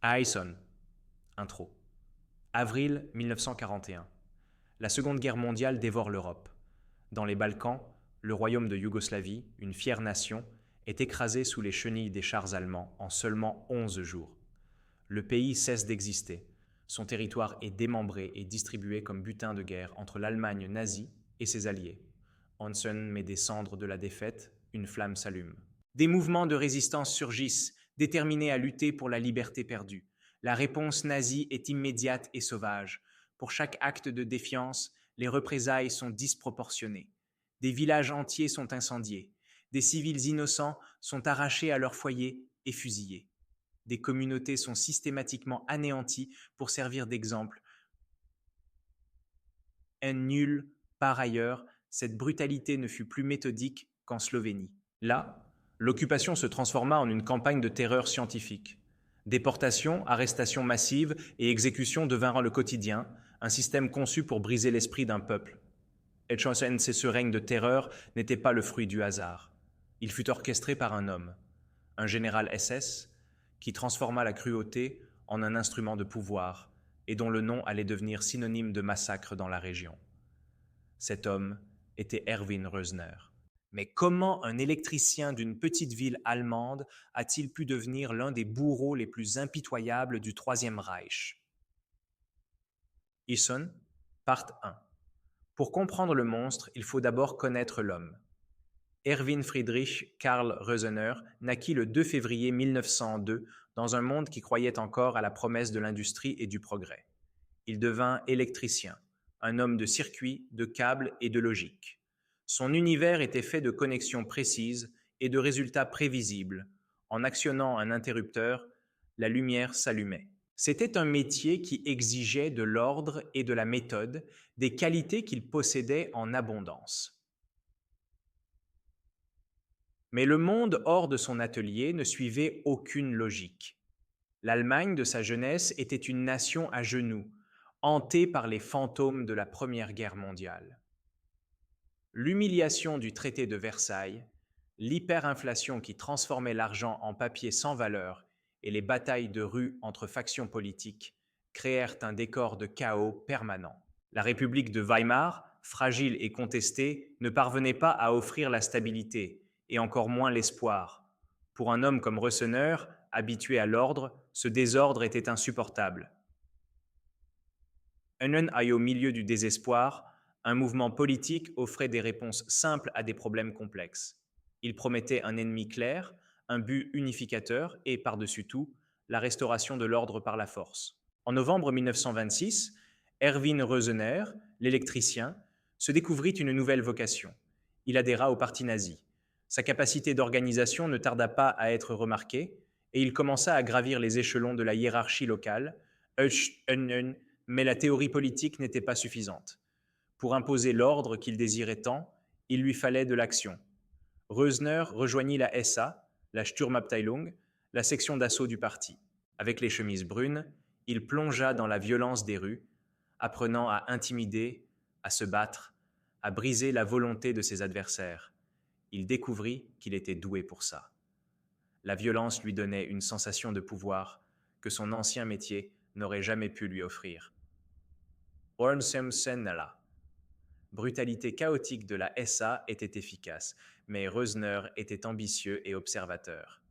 Aison. Intro. Avril 1941. La Seconde Guerre mondiale dévore l'Europe. Dans les Balkans, le royaume de Yougoslavie, une fière nation, est écrasé sous les chenilles des chars allemands en seulement 11 jours. Le pays cesse d'exister. Son territoire est démembré et distribué comme butin de guerre entre l'Allemagne nazie et ses alliés. Hansen met des cendres de la défaite, une flamme s'allume. Des mouvements de résistance surgissent, déterminés à lutter pour la liberté perdue. La réponse nazie est immédiate et sauvage. Pour chaque acte de défiance, les représailles sont disproportionnées. Des villages entiers sont incendiés. Des civils innocents sont arrachés à leur foyer et fusillés. Des communautés sont systématiquement anéanties pour servir d'exemple. Nulle part ailleurs, cette brutalité ne fut plus méthodique qu'en Slovénie. Là, l'occupation se transforma en une campagne de terreur scientifique. Déportations, arrestations massives et exécutions devinrent le quotidien, un système conçu pour briser l'esprit d'un peuple. Et ce règne de terreur n'était pas le fruit du hasard. Il fut orchestré par un homme, un général SS, qui transforma la cruauté en un instrument de pouvoir et dont le nom allait devenir synonyme de massacre dans la région. Cet homme était Erwin Rösner. Mais comment un électricien d'une petite ville allemande a-t-il pu devenir l'un des bourreaux les plus impitoyables du Troisième Reich? Ison, part 1. Pour comprendre le monstre, il faut d'abord connaître l'homme. Erwin Friedrich Karl Rösener naquit le 2 février 1902 dans un monde qui croyait encore à la promesse de l'industrie et du progrès. Il devint électricien, un homme de circuits, de câbles et de logique. Son univers était fait de connexions précises et de résultats prévisibles. En actionnant un interrupteur, la lumière s'allumait. C'était un métier qui exigeait de l'ordre et de la méthode, des qualités qu'il possédait en abondance. Mais le monde hors de son atelier ne suivait aucune logique. L'Allemagne de sa jeunesse était une nation à genoux, hantée par les fantômes de la Première Guerre mondiale. L'humiliation du traité de Versailles, l'hyperinflation qui transformait l'argent en papier sans valeur et les batailles de rue entre factions politiques créèrent un décor de chaos permanent. La République de Weimar, fragile et contestée, ne parvenait pas à offrir la stabilité, et encore moins l'espoir. Pour un homme comme Rösener, habitué à l'ordre, ce désordre était insupportable. Au milieu du désespoir, un mouvement politique offrait des réponses simples à des problèmes complexes. Il promettait un ennemi clair, un but unificateur et, par-dessus tout, la restauration de l'ordre par la force. En novembre 1926, Erwin Rösener, l'électricien, se découvrit une nouvelle vocation. Il adhéra au parti nazi. Sa capacité d'organisation ne tarda pas à être remarquée et il commença à gravir les échelons de la hiérarchie locale, mais la théorie politique n'était pas suffisante. Pour imposer l'ordre qu'il désirait tant, il lui fallait de l'action. Rösner rejoignit la SA, la Sturmabteilung, la section d'assaut du parti. Avec les chemises brunes, il plongea dans la violence des rues, apprenant à intimider, à se battre, à briser la volonté de ses adversaires. Il découvrit qu'il était doué pour ça. La violence lui donnait une sensation de pouvoir que son ancien métier n'aurait jamais pu lui offrir. La brutalité chaotique de la SA était efficace, mais Rösner était ambitieux et observateur.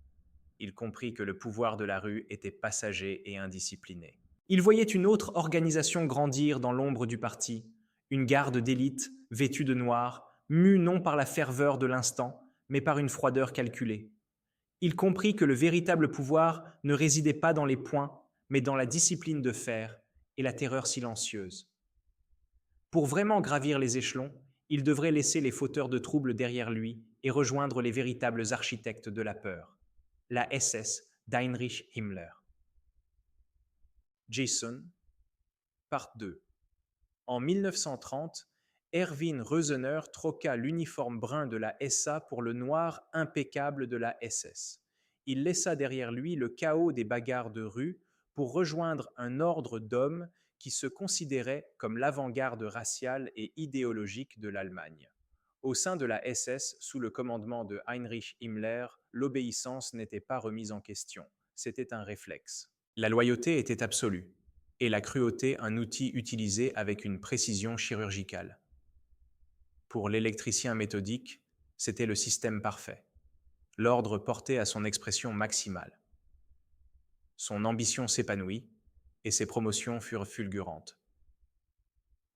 Il comprit que le pouvoir de la rue était passager et indiscipliné. Il voyait une autre organisation grandir dans l'ombre du parti, une garde d'élite vêtue de noir, mue non par la ferveur de l'instant, mais par une froideur calculée. Il comprit que le véritable pouvoir ne résidait pas dans les poings, mais dans la discipline de fer et la terreur silencieuse. Pour vraiment gravir les échelons, il devrait laisser les fauteurs de troubles derrière lui et rejoindre les véritables architectes de la peur, la SS d'Heinrich Himmler. Jason, part 2. En 1930, Erwin Rösener troqua l'uniforme brun de la SA pour le noir impeccable de la SS. Il laissa derrière lui le chaos des bagarres de rue pour rejoindre un ordre d'hommes qui se considérait comme l'avant-garde raciale et idéologique de l'Allemagne. Au sein de la SS, sous le commandement de Heinrich Himmler, l'obéissance n'était pas remise en question. C'était un réflexe. La loyauté était absolue, et la cruauté un outil utilisé avec une précision chirurgicale. Pour l'électricien méthodique, c'était le système parfait, l'ordre porté à son expression maximale. Son ambition s'épanouit, et ses promotions furent fulgurantes.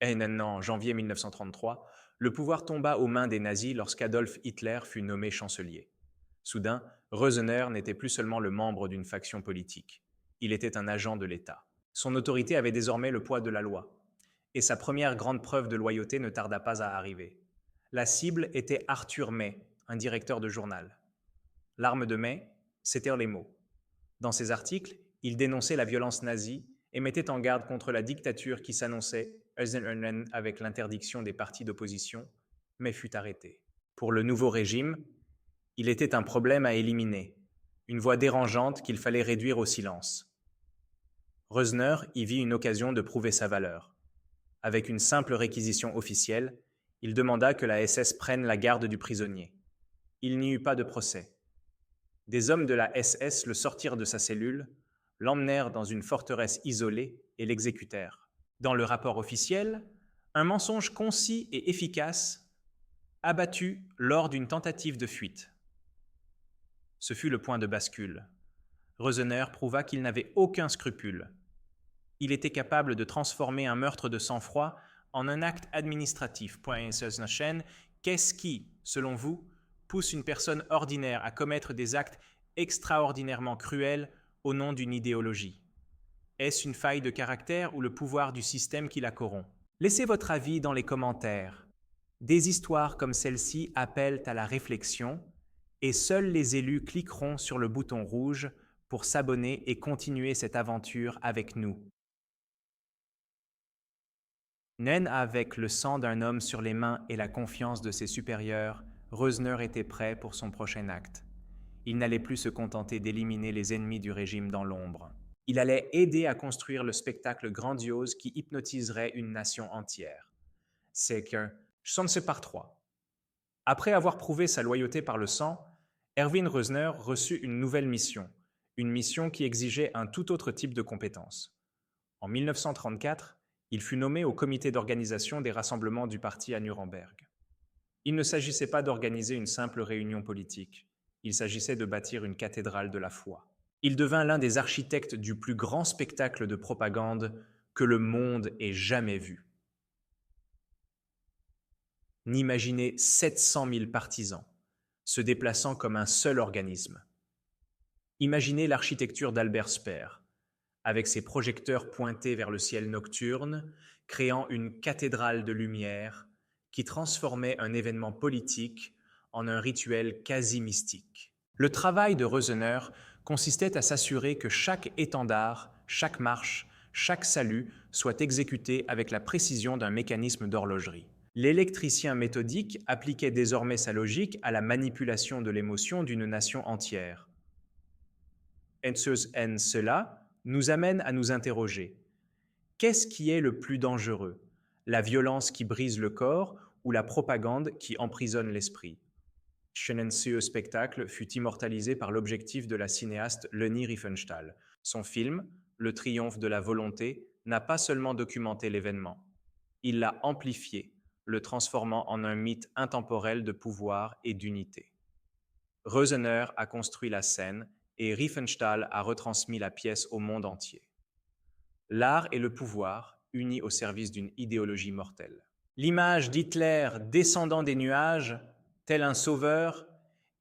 En janvier 1933, le pouvoir tomba aux mains des nazis lorsqu'Adolf Hitler fut nommé chancelier. Soudain, Rösener n'était plus seulement le membre d'une faction politique. Il était un agent de l'État. Son autorité avait désormais le poids de la loi. Et sa première grande preuve de loyauté ne tarda pas à arriver. La cible était Arthur May, un directeur de journal. L'arme de May, c'étaient les mots. Dans ses articles, il dénonçait la violence nazie et mettait en garde contre la dictature qui s'annonçait avec l'interdiction des partis d'opposition, mais fut arrêté. Pour le nouveau régime, il était un problème à éliminer, une voix dérangeante qu'il fallait réduire au silence. Rösner y vit une occasion de prouver sa valeur. Avec une simple réquisition officielle, il demanda que la SS prenne la garde du prisonnier. Il n'y eut pas de procès. Des hommes de la SS le sortirent de sa cellule, l'emmenèrent dans une forteresse isolée et l'exécutèrent. Dans le rapport officiel, un mensonge concis et efficace abattu lors d'une tentative de fuite. Ce fut le point de bascule. Rösener prouva qu'il n'avait aucun scrupule. Il était capable de transformer un meurtre de sang-froid en un acte administratif. Qu'est-ce qui, selon vous, pousse une personne ordinaire à commettre des actes extraordinairement cruels au nom d'une idéologie? Est-ce une faille de caractère ou le pouvoir du système qui la corrompt? Laissez votre avis dans les commentaires. Des histoires comme celle-ci appellent à la réflexion et seuls les élus cliqueront sur le bouton rouge pour s'abonner et continuer cette aventure avec nous. Naine avec le sang d'un homme sur les mains et la confiance de ses supérieurs, Rösner était prêt pour son prochain acte. Il n'allait plus se contenter d'éliminer les ennemis du régime dans l'ombre. Il allait aider à construire le spectacle grandiose qui hypnotiserait une nation entière. C'est que Chance par 3. Après avoir prouvé sa loyauté par le sang, Erwin Rösner reçut une nouvelle mission, une mission qui exigeait un tout autre type de compétences. En 1934, il fut nommé au comité d'organisation des rassemblements du parti à Nuremberg. Il ne s'agissait pas d'organiser une simple réunion politique, il s'agissait de bâtir une cathédrale de la foi. Il devint l'un des architectes du plus grand spectacle de propagande que le monde ait jamais vu. N'imaginez 700 000 partisans, se déplaçant comme un seul organisme. Imaginez l'architecture d'Albert Speer, avec ses projecteurs pointés vers le ciel nocturne, créant une cathédrale de lumière qui transformait un événement politique en un rituel quasi mystique. Le travail de Rösener consistait à s'assurer que chaque étendard, chaque marche, chaque salut soit exécuté avec la précision d'un mécanisme d'horlogerie. L'électricien méthodique appliquait désormais sa logique à la manipulation de l'émotion d'une nation entière. Cela nous amène à nous interroger. Qu'est-ce qui est le plus dangereux? La violence qui brise le corps ou la propagande qui emprisonne l'esprit? Ce spectacle fut immortalisé par l'objectif de la cinéaste Leni Riefenstahl. Son film, Le triomphe de la volonté, n'a pas seulement documenté l'événement. Il l'a amplifié, le transformant en un mythe intemporel de pouvoir et d'unité. Rösener a construit la scène et Riefenstahl a retransmis la pièce au monde entier. L'art et le pouvoir unis au service d'une idéologie mortelle. L'image d'Hitler descendant des nuages, tel un sauveur,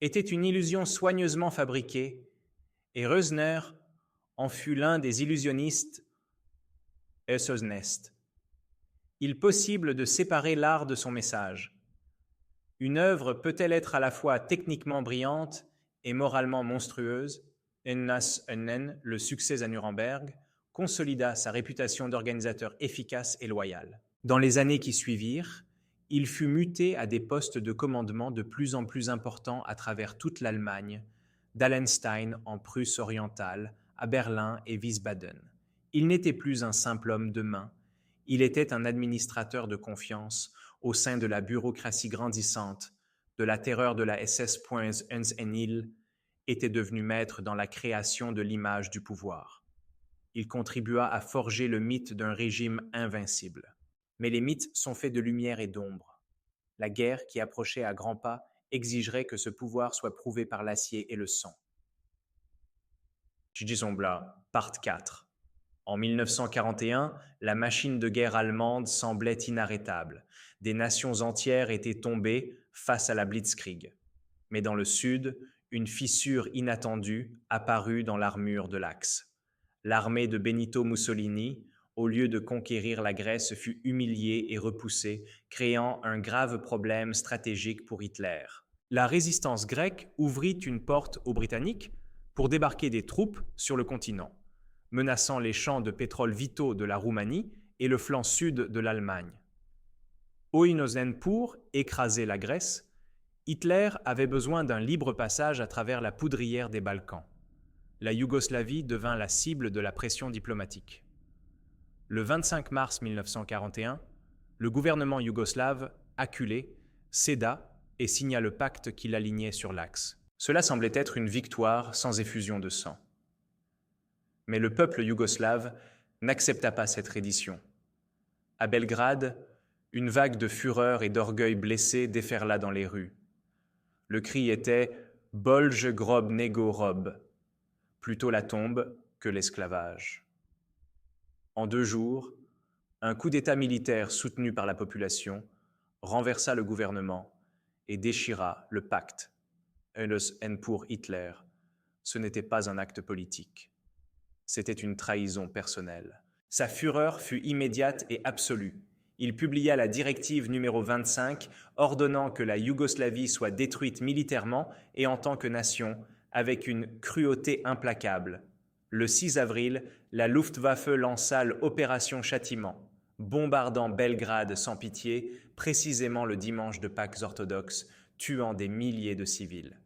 était une illusion soigneusement fabriquée, et Rösner en fut l'un des illusionnistes Nest. Il possible de séparer l'art de son message. Une œuvre peut-elle être à la fois techniquement brillante et moralement monstrueuse? Le succès à Nuremberg, consolida sa réputation d'organisateur efficace et loyal. Dans les années qui suivirent, il fut muté à des postes de commandement de plus en plus importants à travers toute l'Allemagne, d'Allenstein en Prusse orientale, à Berlin et Wiesbaden. Il n'était plus un simple homme de main, il était un administrateur de confiance au sein de la bureaucratie grandissante, de la terreur de la SS. Enil était devenu maître dans la création de l'image du pouvoir. Il contribua à forger le mythe d'un régime invincible. Mais les mythes sont faits de lumière et d'ombre. La guerre, qui approchait à grands pas, exigerait que ce pouvoir soit prouvé par l'acier et le sang. Jijisombla, part 4. En 1941, la machine de guerre allemande semblait inarrêtable. Des nations entières étaient tombées face à la Blitzkrieg. Mais dans le sud, une fissure inattendue apparut dans l'armure de l'Axe. L'armée de Benito Mussolini, au lieu de conquérir la Grèce, fut humiliée et repoussée, créant un grave problème stratégique pour Hitler. La résistance grecque ouvrit une porte aux Britanniques pour débarquer des troupes sur le continent, menaçant les champs de pétrole vitaux de la Roumanie et le flanc sud de l'Allemagne. Oynosenpur écrasait la Grèce. Hitler avait besoin d'un libre passage à travers la poudrière des Balkans. La Yougoslavie devint la cible de la pression diplomatique. Le 25 mars 1941, le gouvernement yougoslave, acculé, céda et signa le pacte qui l'alignait sur l'Axe. Cela semblait être une victoire sans effusion de sang. Mais le peuple yougoslave n'accepta pas cette reddition. À Belgrade, une vague de fureur et d'orgueil blessé déferla dans les rues. Le cri était « Bolje grob nego rob », plutôt la tombe que l'esclavage. En 2 jours, un coup d'État militaire soutenu par la population renversa le gouvernement et déchira le pacte. Pour Hitler, ce n'était pas un acte politique. C'était une trahison personnelle. Sa fureur fut immédiate et absolue. Il publia la directive numéro 25 ordonnant que la Yougoslavie soit détruite militairement et en tant que nation, avec une cruauté implacable. Le 6 avril, la Luftwaffe lança l'opération Châtiment, bombardant Belgrade sans pitié, précisément le dimanche de Pâques orthodoxe, tuant des milliers de civils.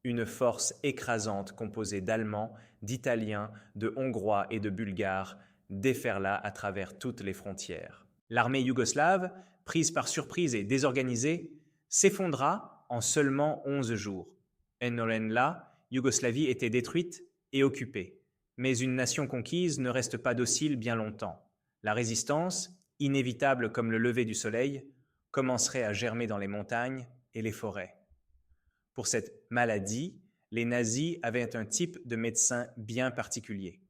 Une force écrasante composée d'Allemands, d'Italiens, de Hongrois et de Bulgares déferla à travers toutes les frontières. L'armée yougoslave, prise par surprise et désorganisée, s'effondra en seulement 11 jours. La Yougoslavie était détruite et occupée. Mais une nation conquise ne reste pas docile bien longtemps. La résistance, inévitable comme le lever du soleil, commencerait à germer dans les montagnes et les forêts. Pour cette maladie, les nazis avaient un type de médecin bien particulier.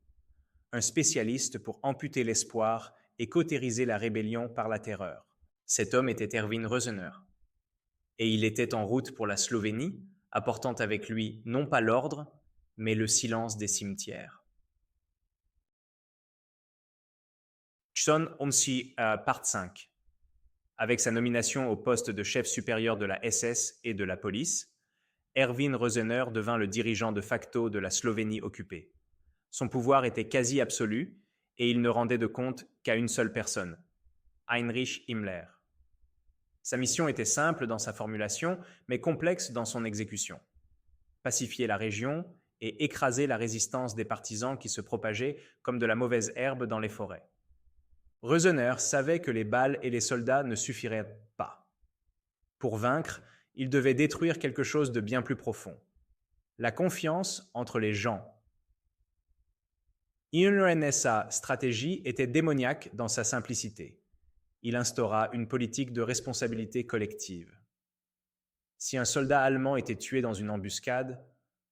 Un spécialiste pour amputer l'espoir et cautériser la rébellion par la terreur. Cet homme était Erwin Rösener. Et il était en route pour la Slovénie, apportant avec lui non pas l'ordre, mais le silence des cimetières. John Omsi, part 5. Avec sa nomination au poste de chef supérieur de la SS et de la police, Erwin Rösener devint le dirigeant de facto de la Slovénie occupée. Son pouvoir était quasi absolu et il ne rendait de compte qu'à une seule personne, Heinrich Himmler. Sa mission était simple dans sa formulation, mais complexe dans son exécution. Pacifier la région et écraser la résistance des partisans qui se propageaient comme de la mauvaise herbe dans les forêts. Rösener savait que les balles et les soldats ne suffiraient pas. Pour vaincre, il devait détruire quelque chose de bien plus profond. La confiance entre les gens. Sa stratégie était démoniaque dans sa simplicité. Il instaura une politique de responsabilité collective. Si un soldat allemand était tué dans une embuscade,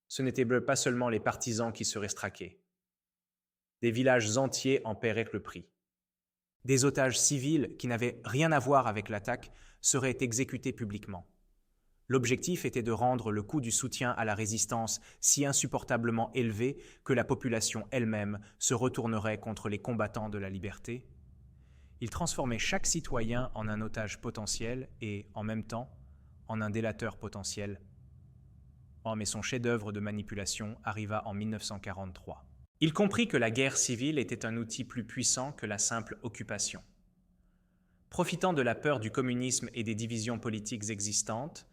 ce n'étaient pas seulement les partisans qui seraient straqués. Des villages entiers en paieraient le prix. Des otages civils qui n'avaient rien à voir avec l'attaque seraient exécutés publiquement. L'objectif était de rendre le coût du soutien à la résistance si insupportablement élevé que la population elle-même se retournerait contre les combattants de la liberté. Il transformait chaque citoyen en un otage potentiel et, en même temps, en un délateur potentiel. Mais son chef-d'œuvre de manipulation arriva en 1943. Il comprit que la guerre civile était un outil plus puissant que la simple occupation. Profitant de la peur du communisme et des divisions politiques existantes,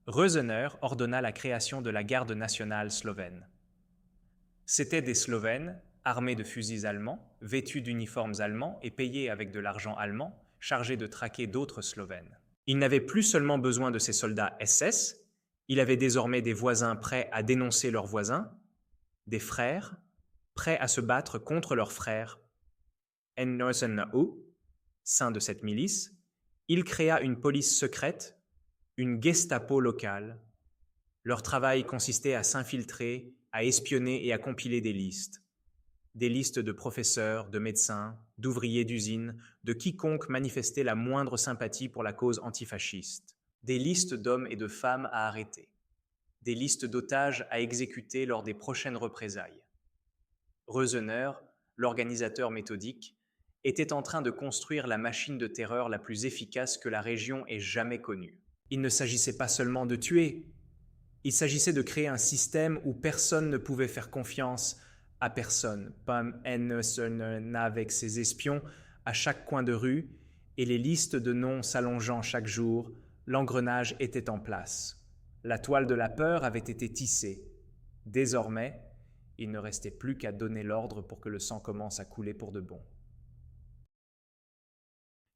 Rösener ordonna la création de la garde nationale slovène. C'étaient des Slovènes, armés de fusils allemands, vêtus d'uniformes allemands et payés avec de l'argent allemand, chargés de traquer d'autres Slovènes. Il n'avait plus seulement besoin de ses soldats SS, il avait désormais des voisins prêts à dénoncer leurs voisins, des frères, prêts à se battre contre leurs frères NSNU, sein de cette milice, il créa une police secrète, une Gestapo locale. Leur travail consistait à s'infiltrer, à espionner et à compiler des listes. Des listes de professeurs, de médecins, d'ouvriers d'usines, de quiconque manifestait la moindre sympathie pour la cause antifasciste. Des listes d'hommes et de femmes à arrêter. Des listes d'otages à exécuter lors des prochaines représailles. Reusener, l'organisateur méthodique, était en train de construire la machine de terreur la plus efficace que la région ait jamais connue. Il ne s'agissait pas seulement de tuer, il s'agissait de créer un système où personne ne pouvait faire confiance à personne. Pam avec ses espions à chaque coin de rue et les listes de noms s'allongeant chaque jour, l'engrenage était en place. La toile de la peur avait été tissée. Désormais, il ne restait plus qu'à donner l'ordre pour que le sang commence à couler pour de bon.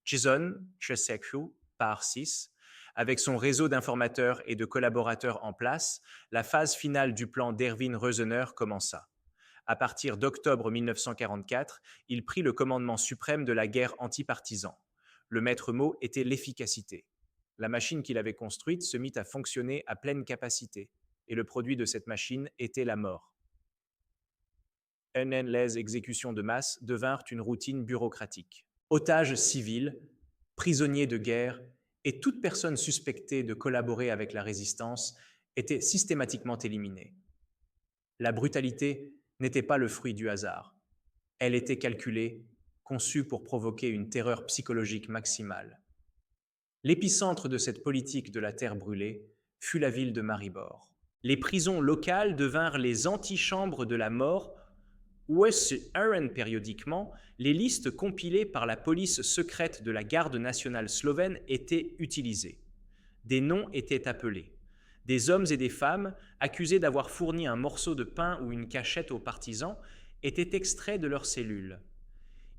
Jason Cheseku, par 6, avec son réseau d'informateurs et de collaborateurs en place, la phase finale du plan d'Erwin Reusener commença. À partir d'octobre 1944, il prit le commandement suprême de la guerre anti-partisan. Le maître mot était l'efficacité. La machine qu'il avait construite se mit à fonctionner à pleine capacité, et le produit de cette machine était la mort. Les exécutions de masse devinrent une routine bureaucratique. Otages civils, prisonniers de guerre et toute personne suspectée de collaborer avec la résistance étaient systématiquement éliminés. La brutalité n'était pas le fruit du hasard. Elle était calculée, conçue pour provoquer une terreur psychologique maximale. L'épicentre de cette politique de la terre brûlée fut la ville de Maribor. Les prisons locales devinrent les antichambres de la mort où se errent périodiquement, les listes compilées par la police secrète de la garde nationale slovène étaient utilisées. Des noms étaient appelés. Des hommes et des femmes, accusés d'avoir fourni un morceau de pain ou une cachette aux partisans, étaient extraits de leurs cellules.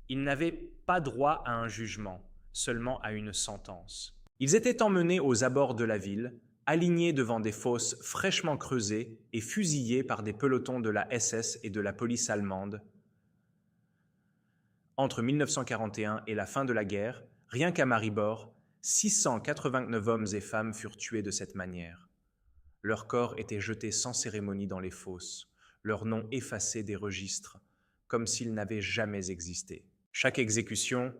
Ils n'avaient pas droit à un jugement, seulement à une sentence. Ils étaient emmenés aux abords de la ville, alignés devant des fosses fraîchement creusées et fusillés par des pelotons de la SS et de la police allemande. Entre 1941 et la fin de la guerre, rien qu'à Maribor, 689 hommes et femmes furent tués de cette manière. Leurs corps étaient jetés sans cérémonie dans les fosses, leurs noms effacés des registres, comme s'ils n'avaient jamais existé. Chaque exécution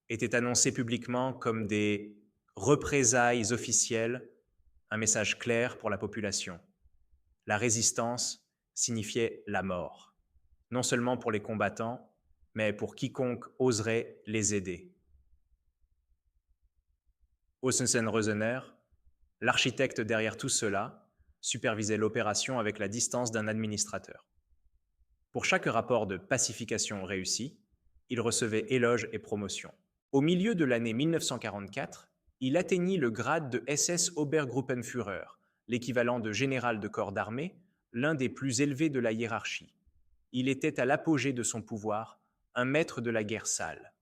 était annoncée publiquement comme des représailles officielles, un message clair pour la population. La résistance signifiait la mort, non seulement pour les combattants, mais pour quiconque oserait les aider. Ossensen-Reusener, l'architecte derrière tout cela, supervisait l'opération avec la distance d'un administrateur. Pour chaque rapport de pacification réussi, il recevait éloges et promotions. Au milieu de l'année 1944, il atteignit le grade de SS Obergruppenführer, l'équivalent de général de corps d'armée, l'un des plus élevés de la hiérarchie. Il était à l'apogée de son pouvoir, un maître de la guerre sale.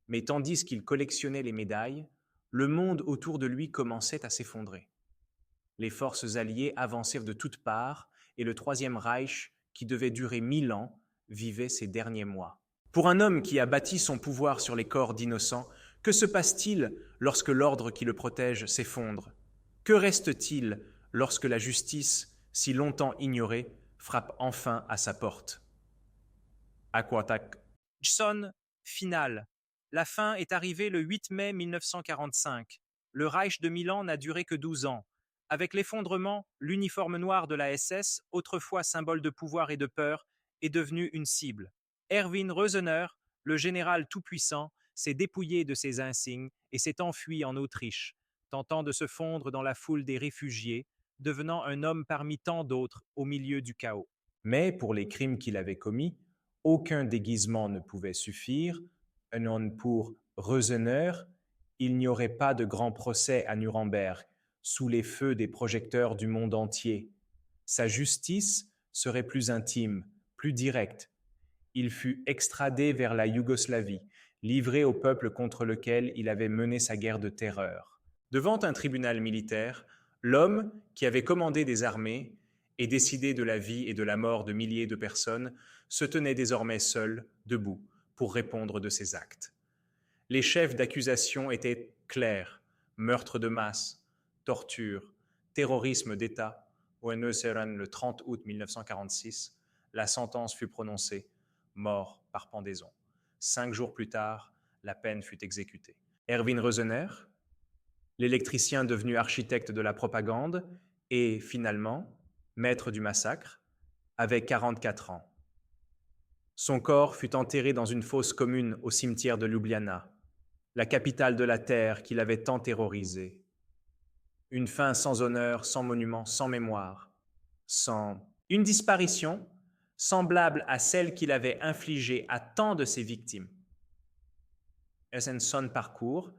Mais tandis qu'il collectionnait les médailles, le monde autour de lui commençait à s'effondrer. Les forces alliées avancèrent de toutes parts et le Troisième Reich, qui devait durer 1000 ans, vivait ses derniers mois. Pour un homme qui a bâti son pouvoir sur les corps d'innocents, que se passe-t-il lorsque l'ordre qui le protège s'effondre? Que reste-t-il lorsque la justice, si longtemps ignorée, frappe enfin à sa porte? Aquatak. Sonne finale. La fin est arrivée le 8 mai 1945. Le Reich de Milan n'a duré que 12 ans. Avec l'effondrement, l'uniforme noir de la SS, autrefois symbole de pouvoir et de peur, est devenu une cible. Erwin Reusener, le général tout-puissant, s'est dépouillé de ses insignes et s'est enfui en Autriche, tentant de se fondre dans la foule des réfugiés, devenant un homme parmi tant d'autres au milieu du chaos. Mais pour les crimes qu'il avait commis, aucun déguisement ne pouvait suffire. Pour Reusener, il n'y aurait pas de grand procès à Nuremberg, sous les feux des projecteurs du monde entier. Sa justice serait plus intime, plus directe. Il fut extradé vers la Yougoslavie, livré au peuple contre lequel il avait mené sa guerre de terreur. Devant un tribunal militaire, l'homme qui avait commandé des armées et décider de la vie et de la mort de milliers de personnes, se tenait désormais seul, debout, pour répondre de ses actes. Les chefs d'accusation étaient clairs: meurtre de masse, torture, terrorisme d'État. Au Neuseran, le 30 août 1946, la sentence fut prononcée: mort par pendaison. 5 jours plus tard, la peine fut exécutée. Erwin Rösener, l'électricien devenu architecte de la propagande et, finalement, maître du massacre, avait 44 ans. Son corps fut enterré dans une fosse commune au cimetière de Ljubljana, la capitale de la terre qui l'avait tant terrorisé. Une fin sans honneur, sans monument, sans mémoire, sans une disparition semblable à celle qu'il avait infligée à tant de ses victimes. Son parcours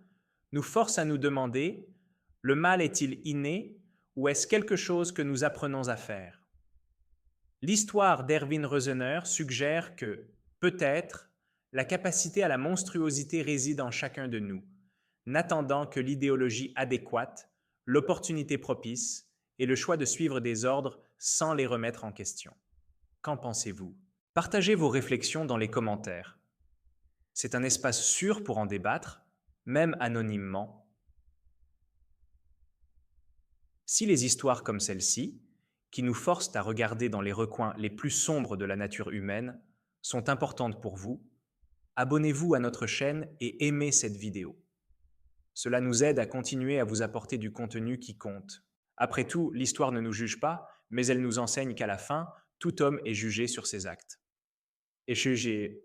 nous force à nous demander: le mal est-il inné ou est-ce quelque chose que nous apprenons à faire? L'histoire d'Erwin Rösener suggère que, peut-être, la capacité à la monstruosité réside en chacun de nous, n'attendant que l'idéologie adéquate, l'opportunité propice et le choix de suivre des ordres sans les remettre en question. Qu'en pensez-vous? Partagez vos réflexions dans les commentaires. C'est un espace sûr pour en débattre, même anonymement. Si les histoires comme celle-ci, qui nous forcent à regarder dans les recoins les plus sombres de la nature humaine, sont importantes pour vous, abonnez-vous à notre chaîne et aimez cette vidéo. Cela nous aide à continuer à vous apporter du contenu qui compte. Après tout, l'histoire ne nous juge pas, mais elle nous enseigne qu'à la fin, tout homme est jugé sur ses actes. Et jugé